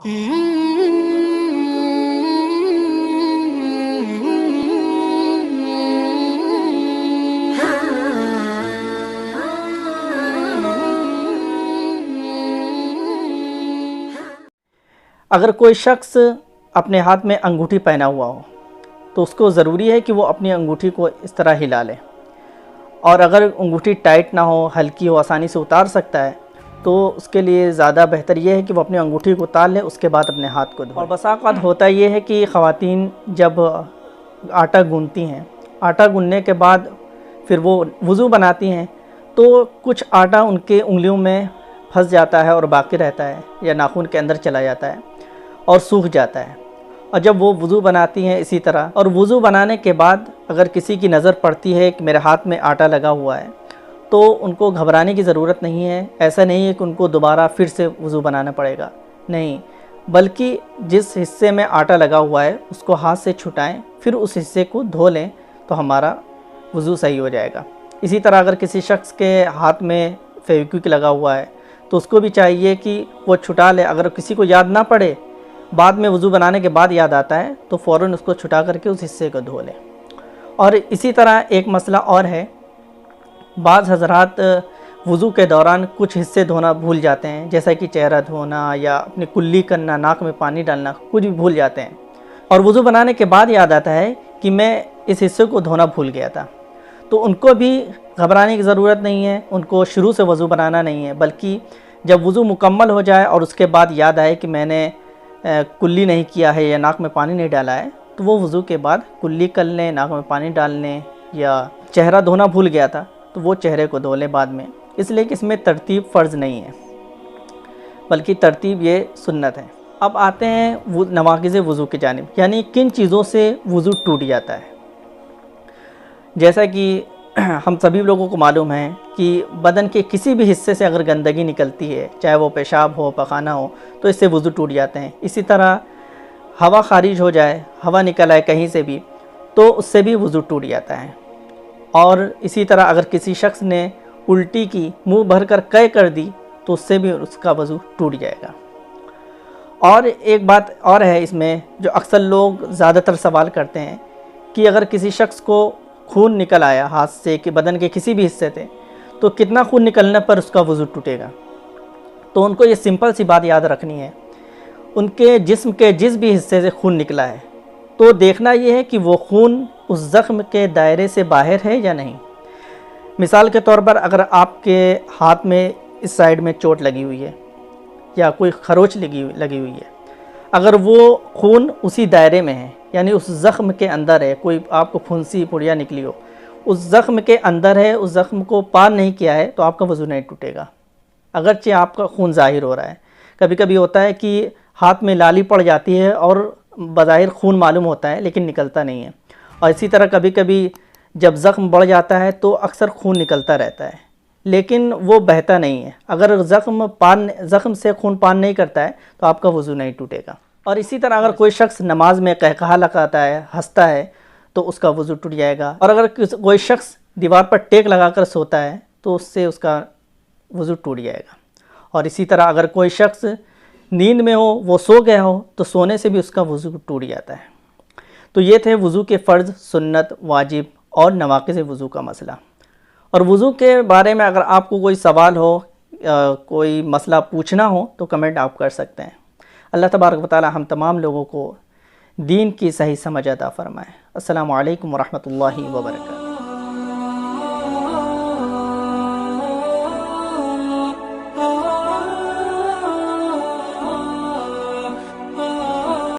अगर कोई शख्स अपने हाथ में अंगूठी पहना हुआ हो तो उसको ज़रूरी है कि वो अपनी अंगूठी को इस तरह हिला ले, और अगर अंगूठी टाइट ना हो, हल्की हो, आसानी से उतार सकता है, तो उसके लिए ज़्यादा बेहतर ये है कि वो अपनी अंगूठी को उतार ले, उसके बाद अपने हाथ को धोए। और बसा औक़ात होता ये है कि ख़वातीन जब आटा गूंथती हैं, आटा गूंथने के बाद फिर वो वज़ू बनाती हैं, तो कुछ आटा उनके उंगलियों में फंस जाता है और बाकी रहता है या नाखून के अंदर चला जाता है और सूख जाता है। और जब वो वज़ू बनाती हैं इसी तरह, और वज़ू बनाने के बाद अगर किसी की नज़र पड़ती है कि मेरे हाथ में आटा लगा हुआ है, तो उनको घबराने की ज़रूरत नहीं है। ऐसा नहीं है कि उनको दोबारा फिर से वज़ू बनाना पड़ेगा, नहीं, बल्कि जिस हिस्से में आटा लगा हुआ है उसको हाथ से छुटाएं, फिर उस हिस्से को धो लें तो हमारा वज़ू सही हो जाएगा। इसी तरह अगर किसी शख्स के हाथ में फेविक्विक लगा हुआ है तो उसको भी चाहिए कि वो छुटा ले। अगर किसी को याद ना पड़े, बाद में वज़ू बनाने के बाद याद आता है, तो फ़ौरन उसको छुटा करके उस हिस्से को धो लें। और इसी तरह एक मसला और है, बाज़ हज़रात वज़ू के दौरान कुछ हिस्से धोना भूल जाते हैं, जैसा कि चेहरा धोना या अपनी कुल्ली करना, नाक में पानी डालना, कुछ भी भूल जाते हैं, और वज़ू बनाने के बाद याद आता है कि मैं इस हिस्से को धोना भूल गया था। तो उनको भी घबराने की ज़रूरत नहीं है, उनको शुरू से वज़ू बनाना नहीं है, बल्कि जब वज़ू मुकम्मल हो जाए और उसके बाद याद आए कि मैंने कुल्ली नहीं किया है या नाक में पानी नहीं डाला है, तो वो वज़ू के बाद कुल्ली कर लें, नाक में पानी डाल लें, या चेहरा धोना भूल गया था तो वो चेहरे को धो लें बाद में। इसलिए कि इसमें तरतीब फ़र्ज़ नहीं है, बल्कि तरतीब ये सुन्नत है। अब आते हैं नवाक़िज़ वज़ू की जानिब, यानी किन चीज़ों से वज़ू टूट जाता है। जैसा कि हम सभी लोगों को मालूम है कि बदन के किसी भी हिस्से से अगर गंदगी निकलती है, चाहे वो पेशाब हो, पखाना हो, तो इससे वज़ू टूट जाते हैं। इसी तरह हवा खारिज हो जाए, हवा निकल आए कहीं से भी, तो उससे भी वज़ू टूट जाता है। और इसी तरह अगर किसी शख्स ने उल्टी की, मुंह भर कर कै कर दी, तो उससे भी उसका वज़ू टूट जाएगा। और एक बात और है इसमें, जो अक्सर लोग ज़्यादातर सवाल करते हैं कि अगर किसी शख्स को खून निकल आया हाथ से कि बदन के किसी भी हिस्से से, तो कितना खून निकलने पर उसका वज़ू टूटेगा। तो उनको ये सिंपल सी बात याद रखनी है, उनके जिस्म के जिस भी हिस्से से खून निकला है, तो देखना ये है कि वो खून उस ज़ख्म के दायरे से बाहर है या नहीं। मिसाल के तौर पर अगर आपके हाथ में इस साइड में चोट लगी हुई है या कोई खरोच लगी हुई है, अगर वो खून उसी दायरे में है, यानी उस ज़ख्म के अंदर है, कोई आपको फुंसी पुड़िया निकली हो, उस ज़ख्म के अंदर है, उस ज़ख्म को पार नहीं किया है, तो आपका वज़ू नहीं टूटेगा, अगरचे आपका खून ज़ाहिर हो रहा है। कभी कभी होता है कि हाथ में लाली पड़ जाती है और बज़ाहिर खून मालूम होता है लेकिन निकलता नहीं है। और इसी तरह कभी कभी जब ज़ख्म बढ़ जाता है तो अक्सर खून निकलता रहता है, लेकिन वो बहता नहीं है। अगर ज़ख्म से खून पान नहीं करता है तो आपका वज़ू नहीं टूटेगा। और इसी तरह अगर कोई शख्स नमाज में कहकहा लगाता है, हंसता है, तो उसका वज़ू टूट जाएगा। और अगर कोई शख्स दीवार पर टेक लगाकर सोता है तो उससे उसका वज़ू टूट जाएगा। और इसी तरह अगर कोई शख्स नींद में हो, वो सो गया हो, तो सोने से भी उसका वज़ू टूट जाता है। तो ये थे वज़ू के फ़र्ज़, सुन्नत, वाजिब और नवाक़िज़ वज़ू का मसला। और वज़ू के बारे में अगर आपको कोई सवाल हो, कोई मसला पूछना हो, तो कमेंट आप कर सकते हैं। अल्लाह तबारक व तआला हम तमाम लोगों को दीन की सही समझ अता फ़रमाए। अस्सलामु अलैकुम व रहमतुल्लाहि व बरकातहू।